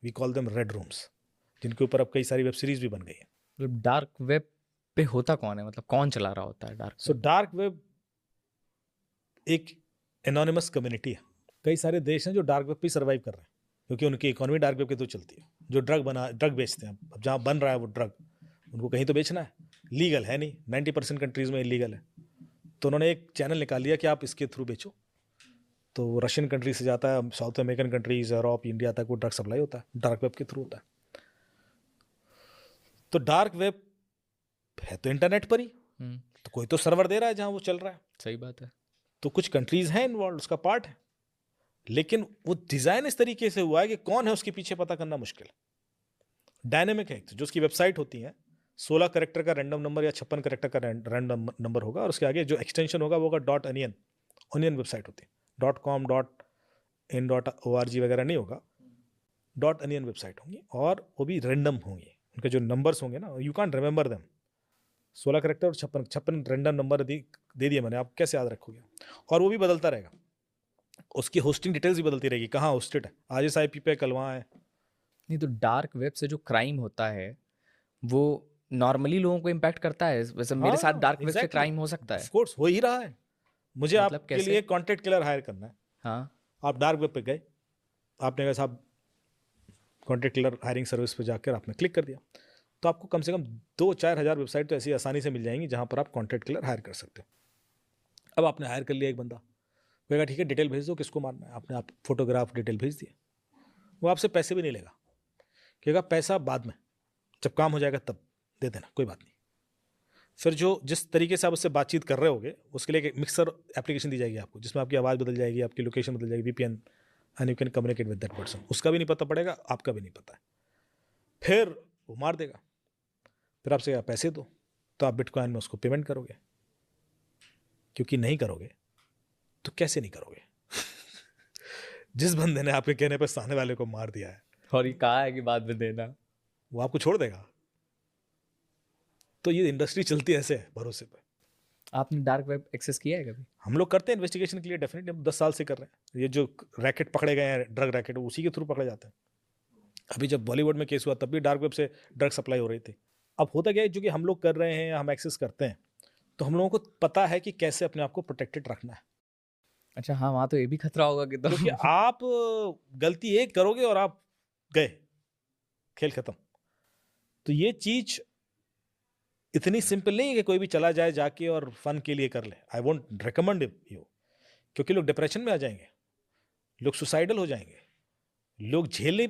We call them red rooms, जिनके ऊपर अब कई सारी वेब सीरीज भी बन गई है। मतलब डार्क वेब पे होता कौन है, मतलब कौन चला रहा होता है dark so web? Dark web एक एनोनिमस कम्युनिटी है। कई सारे देश हैं जो डार्क वेब पे सर्वाइव कर रहे हैं, क्योंकि उनकी इकोनॉमी डार्क वेब के थ्रू चलती है। जो ड्रग बेचते हैं, अब जहाँ बन रहा है वो ड्रग, उनको कहीं तो बेचना है, लीगल है नहीं, 90% कंट्रीज में इलीगल है। तो उन्होंने एक चैनल निकाल लिया कि आप इसके थ्रू बेचो। तो रशियन कंट्री से जाता है, south American countries, Europe, India तक वो ड्रग सप्लाई होता है, डार्क वेब के थ्रू होता है। तो डार्क वेब है तो इंटरनेट पर ही, तो कोई तो सर्वर दे रहा है जहाँ वो चल रहा है। सही बात है। तो कुछ कंट्रीज हैं इन्वॉल्व, उसका पार्ट है, लेकिन वो डिजाइन इस तरीके से हुआ है कि कौन है उसके पीछे पता करना मुश्किल है। डायनेमिक है, जो उसकी वेबसाइट होती है 16 करेक्टर का रैंडम नंबर या 56 करेक्टर का रैंडम नंबर होगा, और उसके आगे जो एक्सटेंशन होगा वो होगा डॉट अनियन। ऑनियन वेबसाइट होती है, .com .in.org वगैरह नहीं होगा, डॉट अनियन वेबसाइट होंगी, और वो भी रैंडम होंगी। उनके जो नंबर्स होंगे ना, you can't remember them. 16 character और 56 रैंडम नंबर दे दिए मैंने, आप कैसे याद रखोगे? और वो भी बदलता रहेगा, उसकी होस्टिंग डिटेल्स भी बदलती रहेगी, कहाँ होस्टेड है, आज इस IP पे, कल वहाँ है। नहीं तो डार्क वेब से जो क्राइम होता है वो नॉर्मली लोगों को इम्पैक्ट करता है? वैसे मेरे साथ हाँ डार्क वेब से एग्जैक्टली, क्राइम हो सकता ऑफ है? कोर्स हो ही रहा है। मुझे मतलब आपके कैसे? लिए कंटेंट किलर हायर करना है, हाँ। आप डार्क वेब पे गए, आपने कहा साहब कंटेंट किलर हायरिंग सर्विस पे जाकर आपने क्लिक कर दिया, तो आपको कम से कम 2-4 हज़ार वेबसाइट तो ऐसी आसानी से मिल जाएंगी जहाँ पर आप कंटेंट किलर हायर कर सकते हो। अब आपने हायर कर लिया एक बंदा, कहेगा ठीक है डिटेल भेज दो, किसको मारना है, आपने आप फोटोग्राफ डिटेल भेज दिए, वो आपसे पैसे भी नहीं लेगा, कहेगा पैसा बाद में, जब काम हो जाएगा तब दे देना, कोई बात नहीं। फिर जो जिस तरीके से आप उससे बातचीत कर रहे होगे, उसके लिए एक मिक्सर एप्लीकेशन दी जाएगी आपको, जिसमें आपकी आवाज़ बदल जाएगी, आपकी लोकेशन बदल जाएगी, VPN, and you can communicate with that person. उसका भी नहीं पता पड़ेगा, आपका भी नहीं पता है। फिर वो मार देगा, फिर आपसे कहेगा पैसे दो, तो आप बिटकॉइन में उसको पेमेंट करोगे, क्योंकि नहीं करोगे तो कैसे नहीं करोगे? जिस बंदे ने आपके कहने पर सामने वाले को मार दिया है, और ये कहा है कि बाद में देना। वो आपको छोड़ देगा। तो ये इंडस्ट्री चलती है ऐसे, भरोसे पे। आपने डार्क वेब एक्सेस किया है कभी? हम लोग करते हैं इन्वेस्टिगेशन के लिए, डेफिनेटली हम 10 साल से कर रहे हैं। ये जो रैकेट पकड़े गए हैं, ड्रग रैकेट, उसी के थ्रू पकड़े जाते हैं। अभी जब बॉलीवुड में केस हुआ तब भी डार्क वेब से ड्रग सप्लाई हो रही थी। अब होता क्या है, जो कि हम लोग कर रहे हैं, हम एक्सेस करते हैं, तो हम लोगों को पता है कि कैसे अपने आप को प्रोटेक्टेड रखना है। अच्छा हाँ, वहाँ तो ये भी खतरा होगा कि क्योंकि तो आप गलती एक करोगे और आप गए, खेल खत्म। तो ये चीज इतनी सिंपल नहीं है कि कोई भी चला जाए जाके और फन के लिए कर ले। आई वोंट रिकमेंड यू, क्योंकि लोग डिप्रेशन में आ जाएंगे, लोग सुसाइडल हो जाएंगे, लोग झेल नहीं